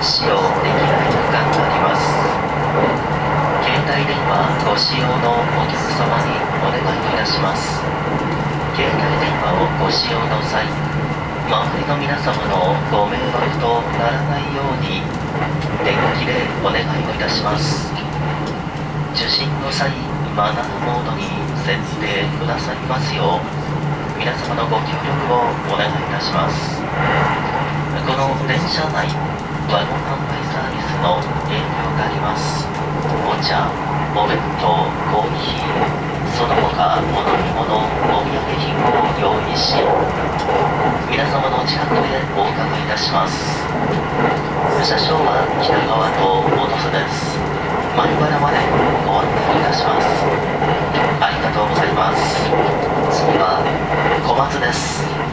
使用できない区間があります。携帯電話ご使用のお客様にお願いいたします。携帯電話をご使用の際、周りの皆様のご迷惑とならないように電気でお願いをいたします。受信の際、マナーモードに設定くださいますよう皆様のご協力をお願いいたします。この電車内、ワゴン販売サービスの営業があります。お茶、お弁当、コーヒー、その他お飲み物、お土産品を用意し、皆様の近くでお伺いいたします。車掌は北川と元瀬です。前原までご案内いたします。ありがとうございます。次は小松です。